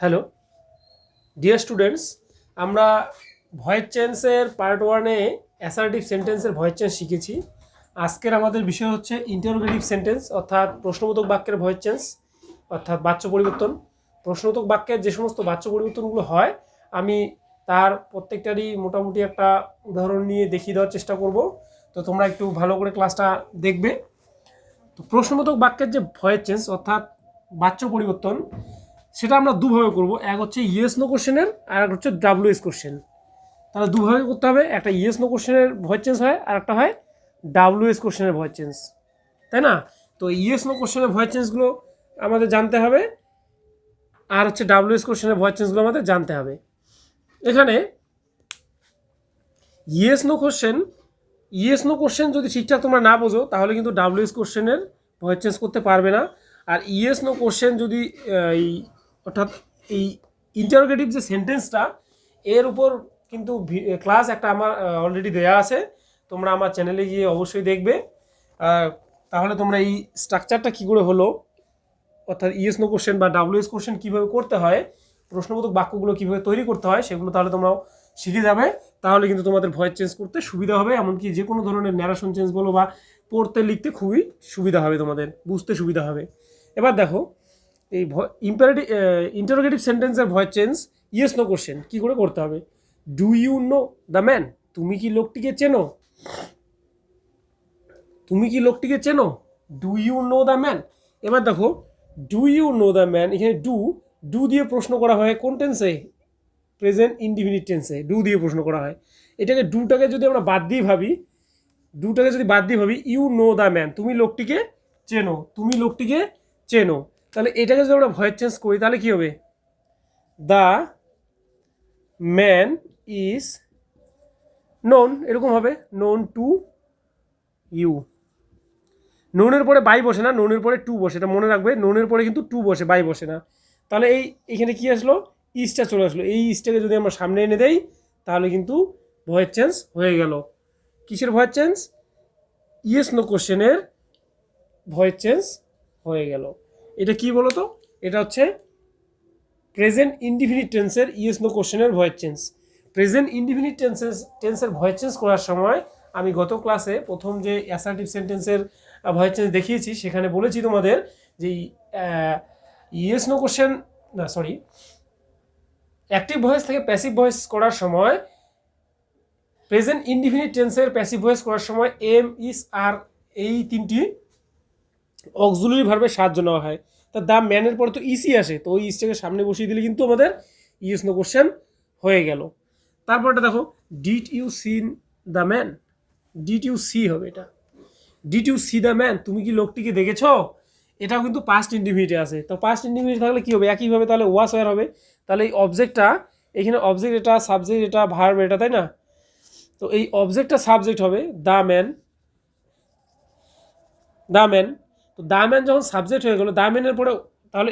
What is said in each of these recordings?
Hello dear students, আমরা voice চেঞ্জের part ওয়ানে অ্যাসার্টিভ সেন্টেন্সের ভয়েস চেঞ্জ শিখেছি। আজকের আমাদের বিষয় হচ্ছে ইন্টারোগেটিভ সেন্টেন্স অর্থাৎ প্রশ্নবোধক বাক্যের ভয়েস চেঞ্জ অর্থাৎ বাচ্য পরিবর্তন। প্রশ্নবোধক বাক্যের যে সমস্ত বাচ্য পরিবর্তনগুলো হয় আমি তার প্রত্যেকটারই মোটামুটি একটা উদাহরণ নিয়ে দেখিয়ে দেওয়ার চেষ্টা করব। তো তোমরা একটু ভালো করে ক্লাসটা দেখবে। তো প্রশ্নবোধক বাক্যের যে ভয়েস চেঞ্জ অর্থাৎ বাচ্য পরিবর্তন সেটা আমরা দুভাবে করব। এক হচ্ছে ইয়েস নো কোশ্চেনের আর এক হচ্ছে ডাব্লিউএস কোশ্চেন। তাহলে দুভাবে করতে হবে, একটা ইয়েস নো কোশ্চেনের ভয়েস চেঞ্জ হয় আর একটা হয় ডাব্লিউএস কোশ্চেনের ভয়েস চেঞ্জ, তাই না? তো ইয়েস নো কোশ্চেনের ভয়েস চেঞ্জগুলো আমাদের জানতে হবে আর হচ্ছে ডাব্লিউএস কোশ্চেনের ভয়েস চেঞ্জগুলো আমাদের জানতে হবে। এখানে ইয়েস নো কোশ্চেন যদি ঠিকঠাক তোমরা না বোঝো তাহলে কিন্তু ডাব্লিউএস কোশ্চেনের ভয়েস চেঞ্জ করতে পারবে না। আর ইয়েস নো কোশ্চেন যদি অর্থাৎ এই ইন্টারোগেটিভ যে সেন্টেন্সটা এর উপর কিন্তু ক্লাস একটা আমার অলরেডি দেয়া আছে, তোমরা আমার চ্যানেলে গিয়ে অবশ্যই দেখবে। তাহলে তোমরা এই স্ট্রাকচারটা কী করে হলো অর্থাৎ ইয়েস নো কোশ্চেন বা ডাব্লিউএস কোশ্চেন কীভাবে করতে হয়, প্রশ্নবোধক বাক্যগুলো কীভাবে তৈরি করতে হয় সেগুলো তাহলে তোমরাও শিখে যাবে। তাহলে কিন্তু তোমাদের ভয়েস চেঞ্জ করতে সুবিধা হবে, এমনকি যে কোনো ধরনের ন্যারেশন চেঞ্জ বলো বা পড়তে লিখতে খুবই সুবিধা হবে, তোমাদের বুঝতে সুবিধা হবে। এবার দেখো এই ইন্টারোগেটিভ সেন্টেন্সের voice change yes no question কী করে করতে হবে। Do you know the man? তুমি কি লোকটিকে চেনো? তুমি কি লোকটিকে চেনো? Do you know the man. এবার দেখো do you know the man, এখানে ডু দিয়ে প্রশ্ন করা হয় কোন টেন্সে? প্রেজেন্ট ইনডিফিনিট টেন্সে ডু দিয়ে প্রশ্ন করা হয়। এটাকে ডুটাকে যদি আমরা বাদ দিয়ে ভাবি, ইউ নো দ্য ম্যান, তুমি লোকটিকে চেনো, তুমি লোকটিকে চেনো, তাহলে এটাকে যদি আমরা ভয়েস চেঞ্জ করি তাহলে কি হবে? দ্য ম্যান ইজ নোন, এরকম হবে নোন টু ইউ। নোনের পরে বাই বসে না, নোনের পরে টু বসে, এটা মনে রাখবে। নোনের পরে কিন্তু টু বসে, বাই বসে না। তাহলে এইখানে কি আসলো? ইসটা চলে আসলো। এই ইসটাকে যদি আমরা সামনে এনে দেই তাহলে কিন্তু ভয়েস চেঞ্জ হয়ে গেল। কিসের ভয়েস চেঞ্জ? ইয়েস নো কোশ্চেনের ভয়েস চেঞ্জ হয়ে গেল। এটা কি বলো তো? এটা হচ্ছে প্রেজেন্ট ইনডিফিনিট টেন্সের ইয়েস নো কোশ্চেনের ভয়েস চেঞ্জ। প্রেজেন্ট ইনডিফিনিট টেন্সের ভয়েস চেঞ্জ করার সময় আমি গত ক্লাসে প্রথম যে অ্যাসার্টিভ সেন্টেন্সের ভয়েস চেঞ্জ দেখিয়েছি সেখানে বলেছি তোমাদের যে ইয়েস নো কোশ্চেন না সরি অ্যাক্টিভ ভয়েস থেকে প্যাসিভ ভয়েস করার সময় প্রেজেন্ট ইনডিফিনিট টেন্সের প্যাসিভ ভয়েস করার সময় এম, ইস, আর এই তিনটি অক্সিলারি ভার্বের সাহায্য নেওয়া হয়। তা দ্য ম্যানের পরে তো ইসি আসে, তো ওই ইসটাকে সামনে বসিয়ে দিলে কিন্তু আমাদের ইয়েস নো কোশ্চেন হয়ে গেল। তারপরটা দেখো did you seen the man, did you see হবে এটা। Did you see the man, তুমি কি লোকটিকে দেখেছো? এটাও কিন্তু পাস্ট ইনডিফিনিটে আছে। তো পাস্ট ইনডিফিনিট থাকলে কী হবে? একইভাবে তাহলে ওয়াস ওয়ার হবে। তাহলে এই অবজেক্টটা এখানে অবজেক্ট এটা, সাবজেক্ট এটা, ভার্ব এটা, তাই না? তো এই অবজেক্টটা সাবজেক্ট হবে দ্য ম্যান, দ্য ম্যান। তো দ্য ম্যান যখন সাবজেক্ট হয়ে গেল, দ্য ম্যানের পরে তাহলে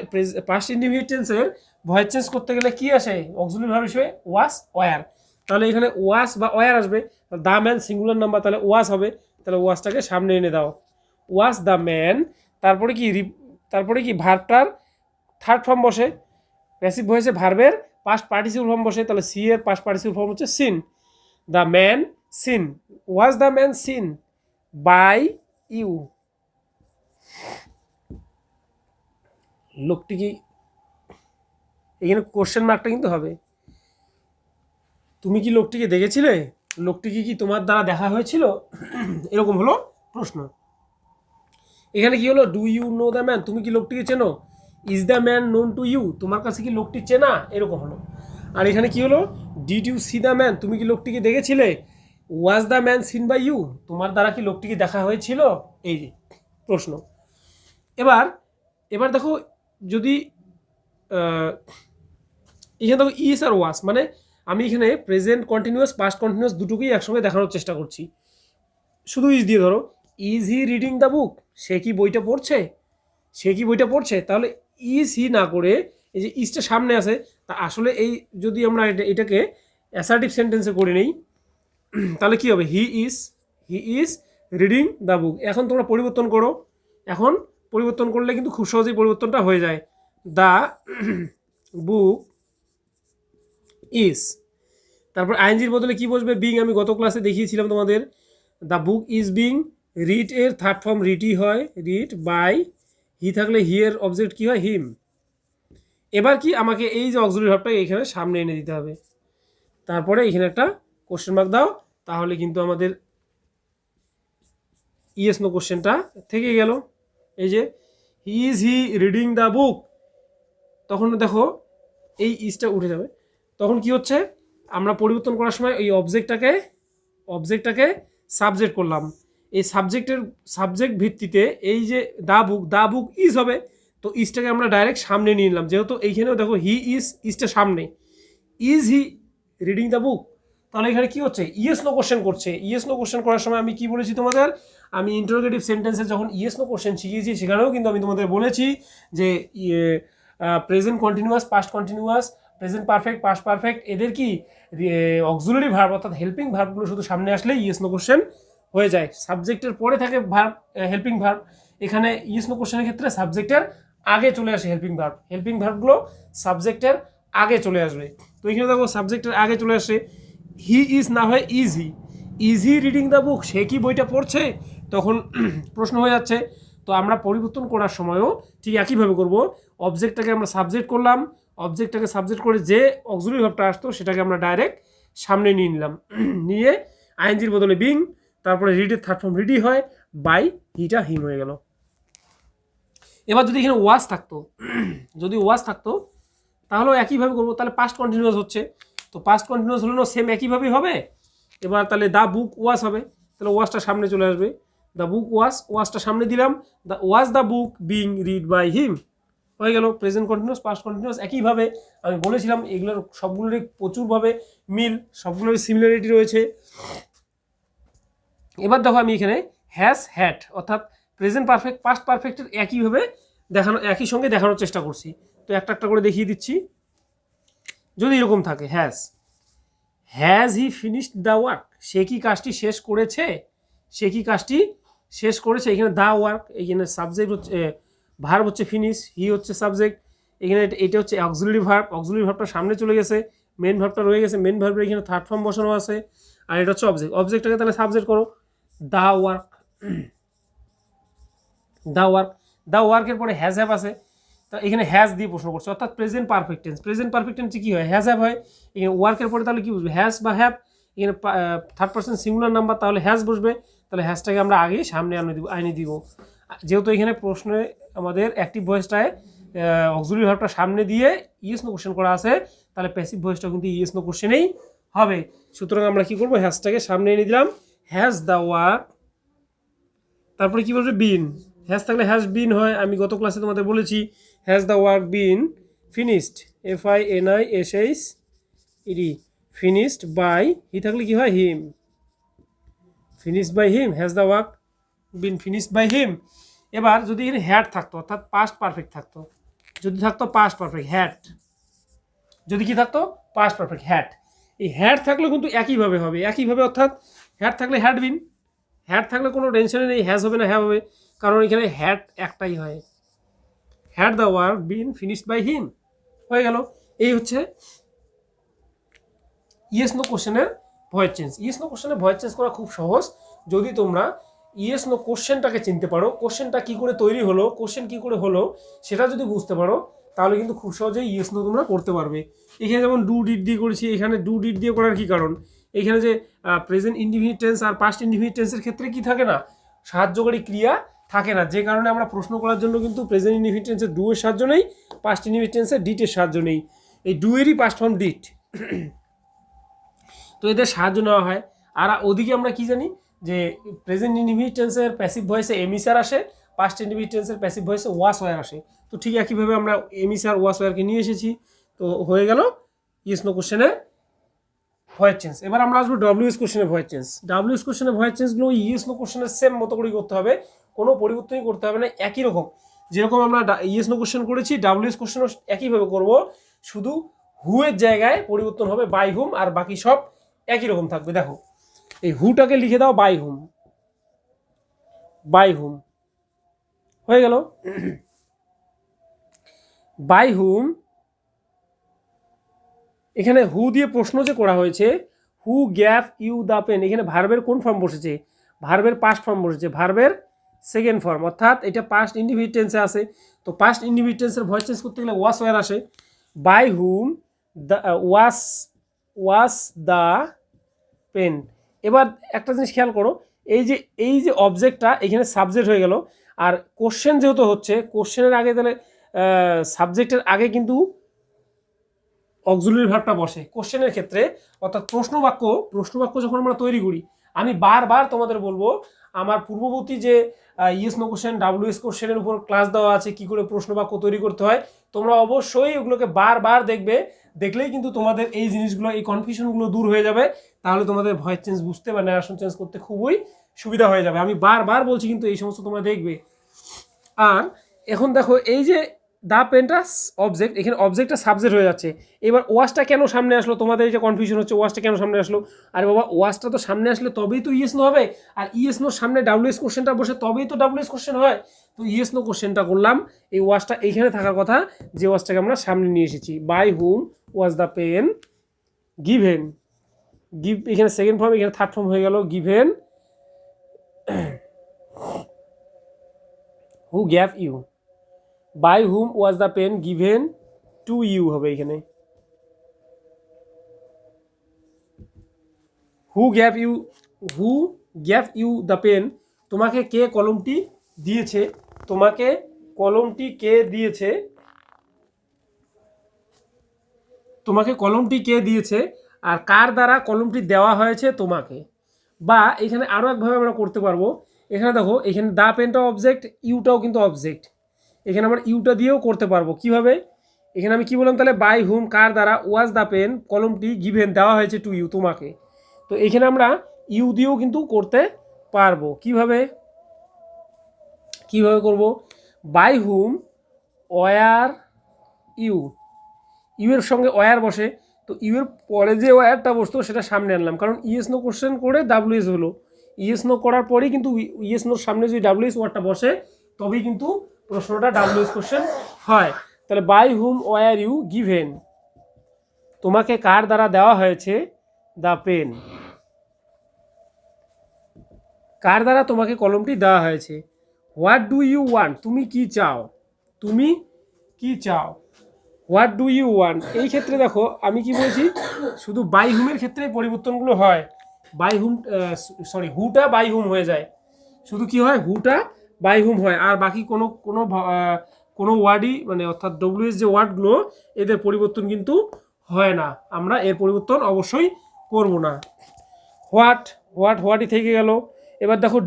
পাস্ট ইনডিফিনিট টেন্সের ভয়েস চেঞ্জ করতে গেলে কি আসে অক্সিলারি ভার্ব হিসেবে? Was were. তাহলে এখানে ওয়াস বা ওয়ার আসবে। দ্য ম্যান সিঙ্গুলার নাম্বার, তাহলে ওয়াস হবে। তাহলে ওয়াসটাকে সামনে এনে দাও, ওয়াস দ্য ম্যান। তারপরে কি ভার্বটার থার্ড ফর্ম বসে, প্যাসিভ ভয়েসে ভার্বের পাস্ট পার্টিসিপল ফর্ম বসে। তাহলে সি এর পাস্ট পার্টিসিপল ফর্ম হচ্ছে seen. The man seen, was the man seen by you. লোকটি কি, এখানে কোশ্চেন মার্কটা কিন্তু হবে, তুমি কি লোকটিকে দেখেছিলে? লোকটিকে কি তোমার দ্বারা দেখা হয়েছিল? এরকম হলো প্রশ্ন। এখানে কি হলো? Do you know the man, তুমি কি লোকটিকে চেনো? Is the man known to you, তোমার কাছে কি লোকটি চেনা? এরকম হলো। আর এখানে কি হলো? Did you see the man, তুমি কি লোকটিকে দেখেছিলে? Was the man seen by you, তোমার দ্বারা কি লোকটিকে দেখা হয়েছিল? এই যে প্রশ্ন। এবার দেখো যদি এখানে দেখো ইস আর ওয়াস, মানে আমি এখানে প্রেজেন্ট কন্টিনিউয়াস, পাস্ট কন্টিনিউয়াস দুটোকেই একসঙ্গে দেখানোর চেষ্টা করছি। শুধু ইজ দিয়ে ধরো, is he reading the book, সে কি বইটা পড়ছে? তাহলে ইজ হি না করে এই যে ইজটা সামনে আছে, তা আসলে এই যদি আমরা এটাকে অ্যাসার্টিভ সেন্টেন্সে করে নেই তাহলে কি হবে? হি ইজ রিডিং দ্য বুক। এখন তোমরা পরিবর্তন করো, এখন পরিবর্তন করলে কিন্তু খুব সহজেই পরিবর্তনটা হয়ে যায়। দ্য বুক ইজ, তারপর আইএনজির বদলে কি বসবে? বিং। আমি গত ক্লাসে দেখিয়েছিলাম তোমাদের, the book is being read এর থার্ড ফর্ম রিডই হয়, রিড বাই। হি থাকলে হি এর অবজেক্ট কি হয়? হিম। এবার কি আমাকে এই যে অক্সিলারি ভার্বটাকে এখানে সামনে এনে দিতে হবে, তারপরে এখানে একটা কোশ্চেন মার্ক দাও, তাহলে কিন্তু আমাদের ইয়েস নো কোশ্চেনটা থেকে গেল। এই যে ইজ হি রিডিং দ্য বুক, তখন দেখো এই ইজটা উঠে যাবে। তখন কি হচ্ছে, আমরা পরিবর্তন করার সময় এই অবজেক্টটাকে সাবজেক্ট করলাম। এই সাবজেক্ট ভিত্তিতে এই যে দ্য বুক ইজ হবে, তো ইজটাকে আমরা ডাইরেক্ট সামনে নিয়ে নিলাম, যেহেতু এইখানেও দেখো হি ইজটা সামনে, ইজ হি রিডিং দ্য বুক, তাহলে এখানে কি হচ্ছে? ইয়েস নো কোশ্চেন করছে। ইয়েস নো কোশ্চেন করার সময় আমি কি বলেছি তোমাদের? আমি ইন্টারোগেটিভ সেন্টেন্সে যখন ইয়েস নো কোশ্চেন শিখিয়েছি, সেখানেও কিন্তু আমি তোমাদের বলেছি যে present continuous, past continuous, present perfect, past perfect, এদের কি অক্সিলারি ভার্ব অর্থাৎ হেল্পিং ভার্বগুলো শুধু সামনে আসলে ইয়েস নো কোশ্চেন হয়ে যায়। সাবজেক্টের পরে থাকে ভার্ব, হেল্পিং ভার্ব। এখানে ইয়েস নো কোশ্চেনের ক্ষেত্রে সাবজেক্টের আগে চলে আসে হেল্পিং ভার্ব, হেল্পিং ভার্বগুলো সাবজেক্টের আগে চলে আসবে। তো এখানে দেখো সাবজেক্টের আগে চলে আসে, হি ইজ না হয় is he reading the book, সে কি বইটা পড়ছে? তখন প্রশ্ন হয়ে যাচ্ছে। তো আমরা পরিবর্তন করার সময়ও ঠিক একইভাবে করব, অবজেক্টটাকে আমরা সাবজেক্ট করলাম, অবজেক্টটাকে সাবজেক্ট করে যে অক্সিলারি ভার্বটা আসতো সেটাকে আমরা ডাইরেক্ট সামনে নিয়ে নিলাম, নিয়ে আইএনজির বদলে বিং, তারপরে রিডের থার্ড ফর্ম রিডি হয়, বাই হিটা হিম হয়ে গেল। এবার যদি এখানে ওয়াজ থাকতো, যদি ওয়াজ থাকতো তাহলেও একইভাবে করবো, তাহলে পাস্ট কন্টিনিউয়াস হচ্ছে, তো পাস্ট কন্টিনিউয়াস হলে না সেম একইভাবেই হবে। এবার তাহলে দ্য বুক ওয়াজ হবে, তাহলে ওয়াজটা সামনে চলে আসবে, দ্য বুক ওয়াজটা সামনে দিলাম, the book being read by him হয়ে গেল। প্রেজেন্ট কন্টিনিউয়াস, পাস্ট কন্টিনিউয়াস একইভাবে আমি বলেছিলাম, এগুলোর সবগুলোরই প্রচুরভাবে মিল, সবগুলোরই সিমিলারিটি রয়েছে। এবার দেখো আমি এখানে হ্যাজ হ্যাড অর্থাৎ প্রেজেন্ট পারফেক্ট, পাস্ট পারফেক্টের একইভাবে একই সঙ্গে দেখানোর চেষ্টা করছি। তো একটা একটা করে দেখিয়ে দিচ্ছি। যদি এরকম থাকে, has he finished the work, সে কি কাজটি শেষ করেছে? সে কি কাজটি শেষ করেছে? এখানে দ্য ওয়ার্ক, এখানে সাবজেক্ট হচ্ছে, ভার্ব হচ্ছে ফিনিশ, হি হচ্ছে সাবজেক্ট, এখানে এটা হচ্ছে অক্সিলারি ভার্বটা সামনে চলে গেছে, মেন ভার্বটা রয়ে গেছে, মেন ভার্বের এখানে থার্ড ফর্ম বসানো আছে, আর এটা হচ্ছে অবজেক্টটাকে তাহলে সাবজেক্ট করো, দ্য ওয়ার্ক। দ্য ওয়ার্কের পরে হ্যাজ হ্যাভ আছে, তা এখানে হ্যাজ দিয়ে প্রশ্ন করছে, অর্থাৎ প্রেজেন্ট পারফেক্ট টেন্স কি হয়? হ্যাজ হ্যাভ হয়। এখানে ওয়ার্কের পরে তাহলে কি বুঝবে? হ্যাজ বা হ্যাভ, এখানে থার্ড পার্সন সিঙ্গুলার নাম্বার, তাহলে হ্যাজ বসবে, তাহলে হ্যাজটাকে আমরা আগে সামনে আনে দিব। যেহেতু এখানে প্রশ্নে আমাদের অ্যাক্টিভ ভয়েসটায় অক্সিলারি ভার্বটা সামনে দিয়ে ইয়েস নো কোশ্চেন করা আছে, তাহলে প্যাসিভ ভয়েসটা কিন্তু ইয়েস নো কোশ্চেনেই হবে। সুতরাং আমরা কি করবো? হ্যাজটাকে সামনে এনে দিলাম, হ্যাজ দ্য ওয়ার্ক, তারপরে কি বলবে? বিন। হ্যাজ থাকলে হ্যাজ বিন হয়, আমি গত ক্লাসে তোমাদের বলেছি, has the work been finished, FINISHED, finished by, he থাকলে কি হয়? Him, finished by him, has the work been finished by him. এবার যদি এখানে হ্যাড থাকতো অর্থাৎ পাস্ট পারফেক্ট থাকতো, যদি থাকতো পাস্ট পারফেক্ট হ্যাড, যদি কি থাকতো? Past perfect had. এই হ্যাড থাকলেও কিন্তু একইভাবে হবে, একইভাবে অর্থাৎ হ্যাড থাকলে হ্যাড বিন, হ্যাড থাকলে কোনো টেনশনে নেই, হ্যাজ হবে না হ্যাভ হবে, কারণ এখানে হ্যাড একটাই হয়, had the work been finished by him হয়ে গেল। এই হচ্ছে ইয়েস নো কোশ্চেনের ভয়েস চেঞ্জ। ইয়েস নো কোশ্চেনের ভয়েস চেঞ্জ করা খুব সহজ, যদি তোমরা ইয়েস নো কোশ্চেনটাকে চিনতে পারো, কোশ্চেনটা কী করে তৈরি হলো, কোশ্চেন কী করে হলো সেটা যদি বুঝতে পারো, তাহলে কিন্তু খুব সহজেই ইয়েস নো তোমরা করতে পারবে। এখানে যেমন ডু ডিড দিয়ে করেছি, এখানে ডু ডিড দিয়ে করার কি কারণ? এখানে যে প্রেজেন্ট ইনডিফিনিট টেন্স আর পাস্ট ইনডিফিনিট টেন্সের ক্ষেত্রে কি থাকে না? সাহায্যকারী ক্রিয়া থাকে না, যে কারণে আমরা প্রশ্ন করার জন্য কিন্তু প্রেজেন্ট ইনডিফিনিট টেন্সের ডু এর সাহায্য নেই, পাস্ট ইনডিফিনিট টেন্সের ডিট এর সাহায্য নেই, এই ডু এরই পাস্ট ফর্ম ডিট, তো এদের সাহায্য নেওয়া হয়। আর ওদিকে আমরা কি জানি যে প্রেজেন্ট ইনডিফিনিট টেন্সের প্যাসিভ ভয়েসে এমিসার আসে, পাস্ট ইনডিফিনিট টেন্সের প্যাসিভ ভয়েসে ওয়াস ওয়ার আসে। তো ঠিক একইভাবে আমরা এমিসার ওয়াস ওয়ারকে নিয়ে এসেছি, তো হয়ে গেল ইয়েস নো কোশ্চেনের ভয়েস চেঞ্জ। এবার আমরা আসবো ডব্লিউএস কোশ্চেনের ভয়েস চেঞ্জ। ডব্লিউএস কোশ্চেনের ভয়েস চেঞ্জগুলো ইয়েস নো কোশ্চেনের সেম মতো করেই করতে হবে, কোনো পরিবর্তনই করতে হবে না, একই রকম যেরকম আমরা ইয়েস নো কোশ্চেন করেছি, ডব্লিউএস কোশ্চেনও একইভাবে করব, শুধু হুয়ের জায়গায় পরিবর্তন হবে বাই হুম, আর বাকি সব একই রকম থাকবে। দেখো এই হুটাকে লিখে দাও বাই হুম হয়ে গেল। বাই হুম এখানে হু দিয়ে প্রশ্ন যে করা হয়েছে, হু গ্যাভ ইউ দ্য পেন, এখানে ভার্বের কোন ফর্ম বসেছে? ভার্বের পাস্ট ফর্ম বসেছে, ভার্বের সেকেন্ড ফর্ম, অর্থাৎ এটা পাস্ট ইন্ডিফিনিট টেন্সে আসে। তো পাস্ট ইন্ডিফিনিট টেন্সের ভয়েস চেঞ্জ করতে গেলে ওয়াস ওয়ার আসে। By whom the was the pen. এবার একটা জিনিস খেয়াল করো, এই যে অবজেক্টটা এখানে সাবজেক্ট হয়ে গেল, আর কোশ্চেন যেহেতু হচ্ছে, কোশ্চেনের আগে তাহলে সাবজেক্টের আগে কিন্তু অক্সিলারি ভার্বটা বসে কোশ্চেনের ক্ষেত্রে। অর্থাৎ প্রশ্নবাক্য যখন আমরা তৈরি করি, আমি বারবার তোমাদের বলবো, আমার পূর্ববর্তী যে ইয়েস নো কোশ্চেন WS কোশ্চেনের উপর ক্লাস দেওয়া আছে কি করে প্রশ্নবাক্য তৈরি করতে হয়, তোমরা অবশ্যই ওগুলোকে বারবার দেখবে। দেখলেই কিন্তু তোমাদের এই জিনিসগুলো, এই কনফিউশনগুলো দূর হয়ে যাবে। তাহলে তোমাদের ভয়েস চেঞ্জ বুঝতে বা ন্যারেশন চেঞ্জ করতে খুবই সুবিধা হয়ে যাবে। আমি বারবার বলছি কিন্তু এই সমস্ত তোমরা দেখবে। আর এখন দেখো, এই যে দা পেনটা অবজেক্ট, এখানে অবজেক্টটা সাবজেক্ট হয়ে যাচ্ছে। এবার ওয়াসটা কেন সামনে আসলো? তোমাদের এই যে কনফিউশন হচ্ছে ওয়াসটা কেন সামনে আসলো। আরে বাবা, ওয়াসটা তো সামনে আসলে তবেই তো ইয়েস নো হবে, আর ইয়েস নোর সামনে WS কোশ্চেনটা বসে তবেই তো WS কোশ্চেন হয়। তো ইয়েস নো কোশ্চেনটা করলাম, এই ওয়াসটা এইখানে থাকার কথা, যে ওয়াসটাকে আমরা সামনে নিয়ে এসেছি। By whom was the pen given, এখানে সেকেন্ড ফর্ম, এখানে থার্ড ফর্ম হয়ে গেল given. Who gave you, by whom was the pen given to you হবে এখানে। Who gave you the pen, তোমাকে কে কলমটি দিয়েছে, তোমাকে কলমটি কে দিয়েছে, তোমাকে কলমটি কে দিয়েছে, আর কার দ্বারা কলমটি দেওয়া হয়েছে তোমাকে। বা এখানে আরও একভাবে আমরা করতে পারবো, এখানে দেখো, এখানে দা পেনটাও অবজেক্ট, ইউটাও কিন্তু অবজেক্ট, এখানে আমরা ইউটা দিয়েও করতে পারবো। কিভাবে? এখানে আমি কি বললাম তাহলে, বাই হুম কার দ্বারা, ওয়াজ দ্য পেন কলমটি গিভেন দেওয়া হয়েছে টু ইউ তোমাকে। তো এখানে আমরা ইউ দিয়েও কিন্তু করতে পারবো। কিভাবে করব? By whom were you, you এর সঙ্গে ওয়ার বসে, তো ইউ এর পরে যে ওয়ারটা বসতো সেটা সামনে আনলাম, কারণ ইএস নো কোশ্চেন করে WS হলো, ইএস নো করার পরেই কিন্তু ইএস নোর সামনে যদি WS ওয়ার্ডটা বসে তবেই কিন্তু প্রশ্নটা WS কোশ্চেন হয়। তাহলে by whom were you given, তোমাকে কার দ্বারা দেওয়া হয়েছে দ্য পেন, কার দ্বারা তোমাকে কলমটি দেওয়া হয়েছে। হোয়াট ডু ইউ ওয়ান্ট, তুমি কি চাও, তুমি কি চাও। হোয়াট ডু ইউ ওয়ান্ট, এই ক্ষেত্রে দেখো আমি কি বলছি, শুধু বাই হুমের ক্ষেত্রে পরিবর্তনগুলো হয়। বাই হুম হুটা বাই হুম হয়ে যায়, শুধু কি হয়, হুটা বাই হুম হয়, আর বাকি কোনো ওয়ার্ডই, মানে অর্থাৎ WS যে ওয়ার্ডগুলো, এদের পরিবর্তন কিন্তু হয় না। আমরা এর পরিবর্তন অবশ্যই করব না। হোয়াটই থেকে গেল। এবার দেখো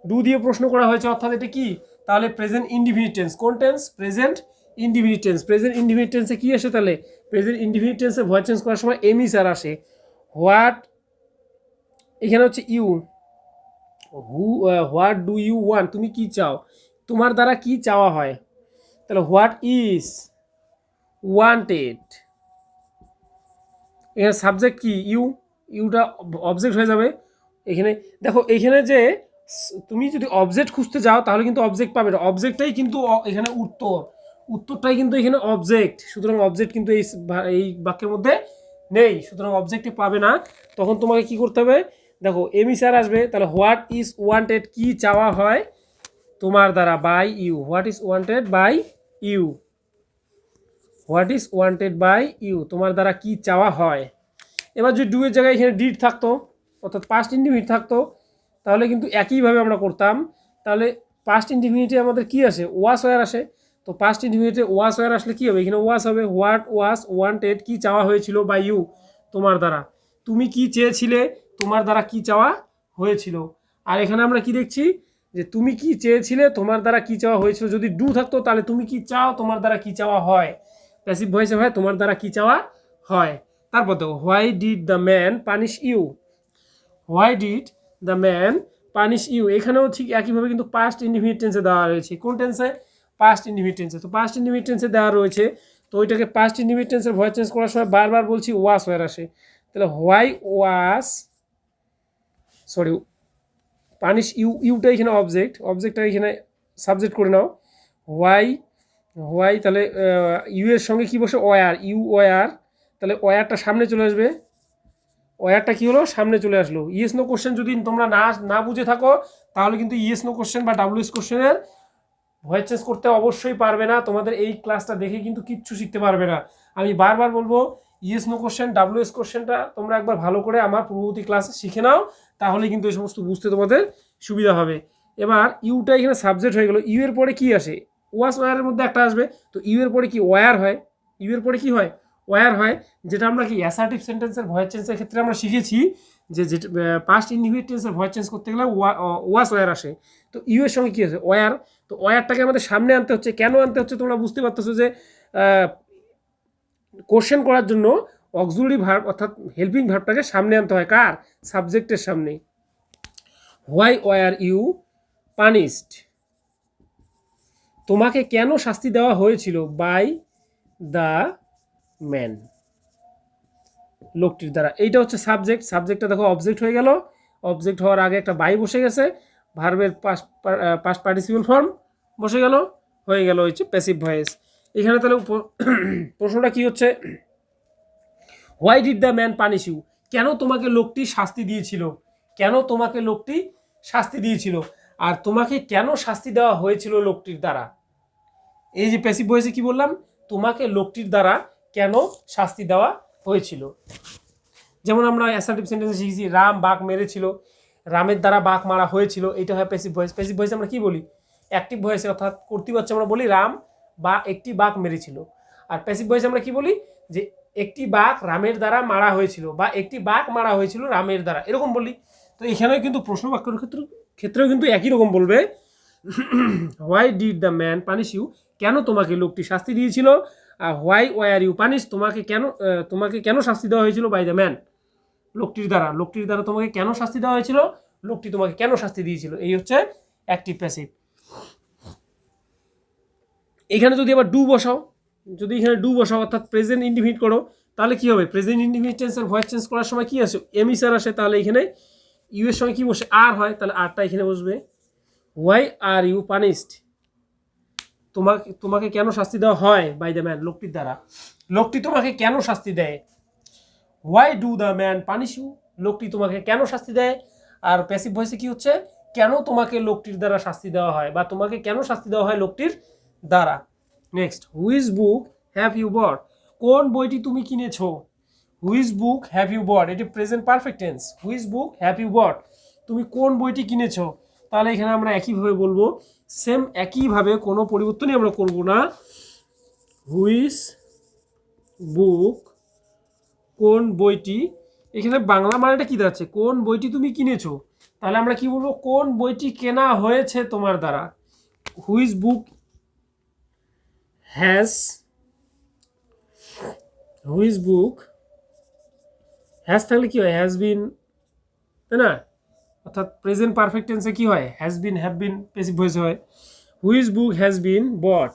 ডু দিয়ে প্রশ্ন করা হয়েছে, অর্থাৎ এটা কি, তাহলে প্রেজেন্ট ইনডিফিনিট টেন্স। কোন টেন্স? Present indefinite tense. Present indefinite টেন্সে কি আসে তাহলে? প্রেজেন্ট ইনডিফিনিট টেন্সে ভয়েস চেঞ্জ করার সময় এমই স্যার আসে। হোয়াট, এখানে হচ্ছে you, what do you want, তুমি কি চাও, তোমার দ্বারা কি চাওয়া হয়। তাহলে হোয়াট ইজ ওয়ান্টেড, এখানে সাবজেক্ট কি, ইউটা অবজেক্ট হয়ে যাবে। এখানে দেখো, এখানে যে তুমি যদি অবজেক্ট খুঁজতে যাও তাহলে কিন্তু অবজেক্ট পাবে না, অবজেক্টটাই কিন্তু এখানে উত্তরটাই কিন্তু এখানে অবজেক্ট, সুতরাং অবজেক্ট কিন্তু এই বাক্যের মধ্যে নেই, সুতরাং অবজেক্টে পাবে না। তখন তোমাকে কি করতে হবে, দেখো এমই স্যার আসবে। তাহলে হোয়াট ইজ ওয়ান্টেড, কি চাওয়া হয় তোমার দ্বারা, by you, what is wanted by you, what is wanted by you, তোমার দ্বারা কি চাওয়া হয়। এবার যদি ডু এর জায়গায় এখানে ডিড থাকতো, অর্থাৎ পাস্ট ইনডিফিনিট থাকতো, তাহলে কিন্তু একইভাবে আমরা করতাম। তাহলে পাস্ট ইনডিফিনিটে আমাদের কি আসে, ওয়াস ওয়ার আসে। তো পাস্ট ইনডিফিনিটে ওয়াস ওয়ার আসলে কি হবে, এখানে ওয়াস হবে। হোয়াট ওয়াস ওয়ান্টেড, কি চাওয়া হয়েছিল, বাই ইউ, তোমার দ্বারা। তুমি কি চেয়েছিলে, তোমার দ্বারা কি চাওয়া হয়েছিল। আর এখানে আমরা কি দেখছি, যে তুমি কি চেয়েছিলে, তোমার দ্বারা কি চাওয়া হয়েছিল। যদি ডু থাকতো তাহলে তুমি কি চাও, তোমার দ্বারা কি চাওয়া হয়। প্যাসিভ ভয়েসে হয় তোমার দ্বারা কি চাওয়া হয়। তারপর দেখো, why did the man punish you, why did the man punish you, এখানেও ঠিক একইভাবে কিন্তু পাস্ট ইনডিফিনিট টেন্সে দেওয়া রয়েছে। কোন টেন্সে? পাস্ট ইনডিফিনিট টেন্সে। তো পাস্ট ইনডিফিনিট টেন্সে দেওয়া রয়েছে, তো ওইটাকে পাস্ট ইনডিফিনিট টেন্সের ভয়েস চেঞ্জ করার সময় বারবার বলছি ওয়াস ওয়ার আসে। তাহলে হোয়াই ওয়াস, সরি, পানিশ ইউটা এখানে অবজেক্টটা এখানে সাবজেক্ট করে নাও। হোয়াই, তাহলে ইউ এর সঙ্গে কি বসে, ওয়ার, ইউ ওয়ার, তাহলে ওয়ারটা সামনে চলে আসবে, ওয়ারটা কি হলো সামনে চলে আসলো। ইয়েস নো কোশ্চেন যদি তোমরা না বুঝে থাকো তাহলে কিন্তু ইয়েস নো কোশ্চেন বা ডাব্লিউএস কোশ্চেনের ভয়েস চেঞ্জ করতে অবশ্যই পারবে না। তোমাদের এই ক্লাসটা দেখে কিন্তু কিচ্ছু শিখতে পারবে না। আমি বারবার বলবো ইয়েস নো কোশ্চেন ডাব্লিউএস কোশ্চেনটা তোমরা একবার ভালো করে আমার পূর্ববর্তী ক্লাসে শিখে নাও, তাহলে কিন্তু এই সমস্ত বুঝতে তোমাদের সুবিধা হবে। এবার ইউটা এখানে সাবজেক্ট হয়ে গেল, ইউ এর পরে কি আসে, ওয়াস ওয়ারের মধ্যে একটা আসবে, তো ইউ এর পরে কি ওয়ার হয়, ইউ এর পরে কি হয় ওয়ার হয়, যেটা আমরা কি অ্যাসার্টিভ সেন্টেন্সের ভয়েস চেঞ্জের ক্ষেত্রে আমরা শিখেছি যে পাস্ট ইনডিফিনিট টেন্সের ভয়েস চেঞ্জ করতে গেলে ওয়াস ওয়ার আসে। তো ইউ এর সঙ্গে কি আছে ওয়ার, তো ওয়ারটাকে আমাদের সামনে আনতে হচ্ছে। কেন আনতে হচ্ছে তোমরা বুঝতে পারতেছো যে কোশ্চেন করার জন্য অক্সিলারি ভার্ব অর্থাৎ হেল্পিং ভার্বটাকে সামনে আনতে হয়, কার, সাবজেক্টের সামনে। হোয়াই ওয়ার ইউ পানিশড, তোমাকে কেন শাস্তি দেওয়া হয়েছিল, বাই দ্য ম্যান, লোকটির দ্বারা। এইটা হচ্ছে সাবজেক্ট, সাবজেক্টটা দেখো অবজেক্ট হয়ে গেল, অবজেক্ট হওয়ার আগে একটা বাই বসে গেছে, ভার্বের পাস্ট পার্টিসিপল ফর্ম বসে গেল, হয়ে গেল হচ্ছে প্যাসিভ ভয়েস। এখানে তাহলে প্রশ্নটা কি হচ্ছে, why did the man punish you, কেন তোমাকে লোকটি শাস্তি দিয়েছিল, কেন তোমাকে লোকটি শাস্তি দিয়েছিল, আর তোমাকে কেন শাস্তি দেওয়া হয়েছিল লোকটির দ্বারা। এই যে প্যাসিভ ভয়েসে কি বললাম, তোমাকে লোকটির দ্বারা কেন শাস্তি দেওয়া হয়েছিল। যেমন আমরা অ্যাসার্টিভ সেন্টেন্সে শিখেছি রাম বাঘ মেরেছিল, রামের দ্বারা বাঘ মারা হয়েছিল, এটা হয় প্যাসিভ ভয়েস। প্যাসিভ ভয়েসে আমরা কি বলি, অ্যাক্টিভ ভয়েসে অর্থাৎ কর্তৃপক্ষ আমরা বলি রাম বা একটি বাঘ মেরেছিল। আর প্যাসিভ ভয়েসে আমরা কি বলি যে একটি বাঘ রামের দ্বারা মারা হয়েছিল বা একটি বাঘ মারা হয়েছিল রামের দ্বারা, এরকম বলি। তো এখানেও কিন্তু প্রশ্ন বাক্যের ক্ষেত্রেও কিন্তু একই রকম বলবে, why did the man punish you, কেন তোমাকে লোকটি শাস্তি দিয়েছিল, আর হোয়াই ওয়ার ইউ পানিশ, তোমাকে কেন শাস্তি দেওয়া হয়েছিল, বাই দ্য ম্যান, লোকটির দ্বারা, লোকটির দ্বারা তোমাকে কেন শাস্তি দেওয়া হয়েছিল, লোকটি তোমাকে কেন শাস্তি দিয়েছিল। এই হচ্ছে অ্যাক্টিভ প্যাসিভ। এখানে যদি আবার ডু বসাও, যদি এখানে ডু বসাও অর্থাৎ প্রেজেন্ট ইনডিফিনিট করো, তাহলে কি হবে, প্রেজেন্ট ইনডিফিনিট টেন্সের ভয়েস চেঞ্জ করার সময় কি আসে, এমিসার আসে, তাহলে এখানে ইউ এর সঙ্গে কি বসে, আর হয়, তাহলে আরটা এখানে বসবে। হোয়াই আর ইউ পানিশড, তোমাকে কেন শাস্তি দেওয়া হয়, বাই দ্য ম্যান, লোকটির দ্বারা, লোকটি তোমাকে কেন শাস্তি দেয়। Why do the man punish you, লোকটি তোমাকে কেন শাস্তি দেয়। আর প্যাসিভ ভয়েসে কি হচ্ছে, কেন তোমাকে লোকটির দ্বারা শাস্তি দেওয়া হয় বা তোমাকে কেন শাস্তি দেওয়া হয় লোকটির দ্বারা। Next, which book have you bought, কোন বইটি তুমি কিনেছো, which book have you bought, এটি present perfect tense, which book have you bought, তুমি কোন বইটি কিনেছো। তাহলে এখানে আমরা একইভাবে বলবো, সেম একইভাবে কোনো পরিবর্তনই আমরা করব না, হুইচ বুক, কোন বইটি, এখানে বাংলা মানেটা কি দাঁড়াচ্ছে, কোন বইটি তুমি কিনেছো, তাহলে আমরা কি বলবো, কোন বইটি কেনা হয়েছে তোমার দ্বারা। Which book has, which book has থাকলে কি হয়, হ্যাজ বিন, তাই না, অর্থাৎ প্রেজেন্ট পারফেক্ট টেন্সে কি হয়, has been have been passive ভয়েসে হয়। Which book has been bought,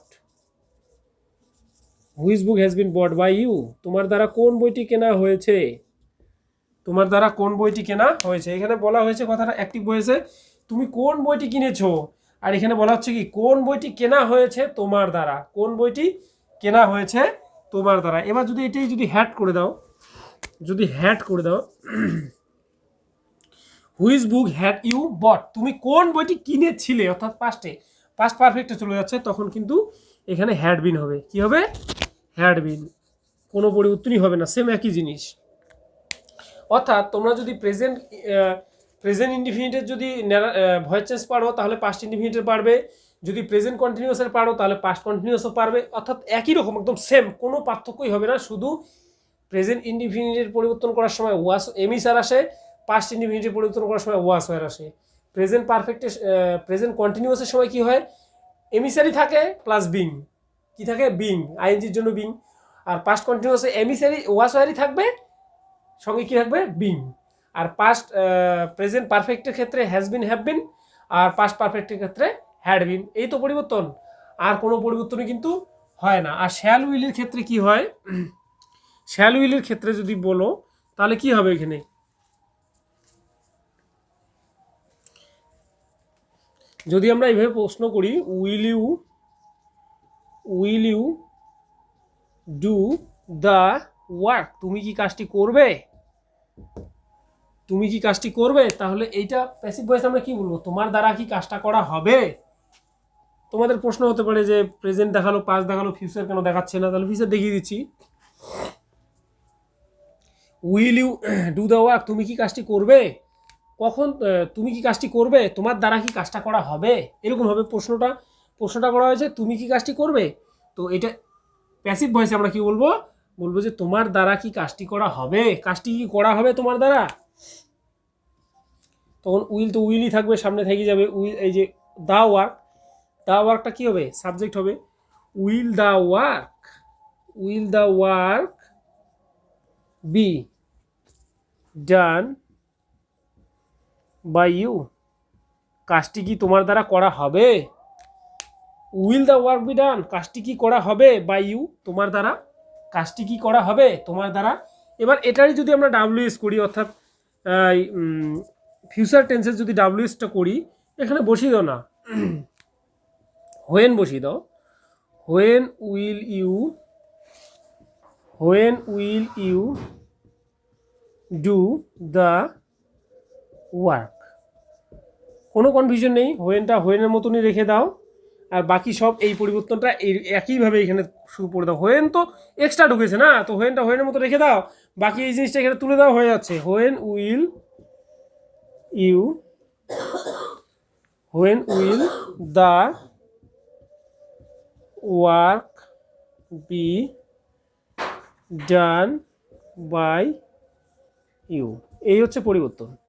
which book has been bought by you, তোমার দ্বারা কোন বইটি কেনা হয়েছে, তোমার দ্বারা কোন বইটি কেনা হয়েছে। এখানে বলা হয়েছে কথাটা অ্যাক্টিভ ভয়েসে, তুমি কোন বইটি কিনেছো, আর এখানে বলা হচ্ছে কি কোন বইটি কেনা হয়েছে তোমার দ্বারা, কোন বইটি কেনা হয়েছে তোমার দ্বারা। এবার যদি এটাই যদি হ্যাড করে দাও, যদি হ্যাড করে দাও, which book had you bought, তুমি কোন বইটি কিনেছিলে, অর্থাৎ পাস্টে, পাস্ট পারফেক্টে চলে যাচ্ছে, তখন কিন্তু এখানে হ্যাড বিন হবে, কি হবে, হ্যাড বিন, কোনো পরিবর্তনই হবে না, সেম একই জিনিস। অর্থাৎ তোমরা যদি প্রেজেন্ট ইনডিফিনিটের যদি ভয়েস চেঞ্জ পারো তাহলে পাস্ট ইনডিফিনিটের পারবে, যদি প্রেজেন্ট কন্টিনিউয়াসের পারো তাহলে পাস্ট কন্টিনিউয়াসও পারবে, অর্থাৎ একই রকম একদম সেম, কোনো পার্থক্যই হবে না। শুধু প্রেজেন্ট ইনডিফিনিটের পরিবর্তন করার সময় ওয়াস এমিসার আসে, পাস্ট ইনডিফিনিটের পরিবর্তন করার সময় ওয়াস ওয়ার আসে। প্রেজেন্ট পারফেক্টের প্রেজেন্ট কন্টিনিউয়াসের সময় কি হয়, এমিসারি থাকে প্লাস বিং, কি থাকে, বিং, আইএনজির জন্য বিং। আর পাস্ট কন্টিনিউয়াসে এমিসারি ওয়াস ওয়ারই থাকবে, সঙ্গে কি থাকবে, বিং। আর পাস্ট প্রেজেন্ট পারফেক্টের ক্ষেত্রে হ্যাজ বিন হ্যাভ বিন, আর পাস্ট পারফেক্টের ক্ষেত্রে হ্যাড বিন, এই তো পরিবর্তন, আর কোনো পরিবর্তনই কিন্তু হয় না। আর শ্যাল উইলের ক্ষেত্রে কি হয়, শ্যাল উইলের ক্ষেত্রে যদি বলো তাহলে কি হবে, এখানে যদি আমরা এইভাবে প্রশ্ন করি, will you do the work, তুমি কি কাজটি করবে, তুমি কি কাজটি করবে। তাহলে এইটা প্যাসিভ ভয়েস আমরা কি বলবো, তোমার দ্বারা কি কাজটা করা হবে। তোমাদের প্রশ্ন হতে পারে যে প্রেজেন্ট দেখালো, পাস্ট দেখালো, ফিউচার কেন দেখাচ্ছে না। তাহলে ফিউচার দেখিয়ে দিচ্ছি। Will you do the work, তুমি কি কাজটি করবে, কখন তুমি কি কাজটি করবে, তোমার দ্বারা কি কাজটা করা হবে, এরকম হবে প্রশ্নটা করা হয়েছে তুমি কি কাজটি করবে। তো এটা প্যাসিভ ভয়েসে আমরা কি বলবো, বলবো যে তোমার দ্বারা কি কাজটি করা হবে, কাজটি কি করা হবে তোমার দ্বারা। তখন উইল তো উইলই থাকবে, সামনে থেকে যাবে উইল। এই যে দা ওয়ার্কটা কি হবে, সাবজেক্ট হবে। Will the work be done by you, কাজটি কি তোমার দ্বারা করা হবে। Will the work be done, কাজটি কি করা হবে, বাই ইউ, তোমার দ্বারা, কাজটি কি করা হবে তোমার দ্বারা। এবার এটারই যদি আমরা ডাব্লিউএস করি, অর্থাৎ ফিউচার টেন্সের যদি ডাব্লিউএসটা করি, এখানে বসিয়ে দাও না, হোয়েন বসিয়ে দাও। When will you do the work, কোনো কনফিউশন নেই, হোয়েনটা হোয়েনের মতনই রেখে দাও। আর বাকি সব এই পরিবর্তনটা একইভাবে এখানে শুরু করে দাও। হোয়েন তো এক্সট্রা ঢুকেছে না, তো হোয়েনটা হোয়েনের মতো রেখে দাও, বাকি এই জিনিসটা এখানে তুলে দাও, হয়ে যাচ্ছে। When will the work be done by you, এই হচ্ছে পরিবর্তন।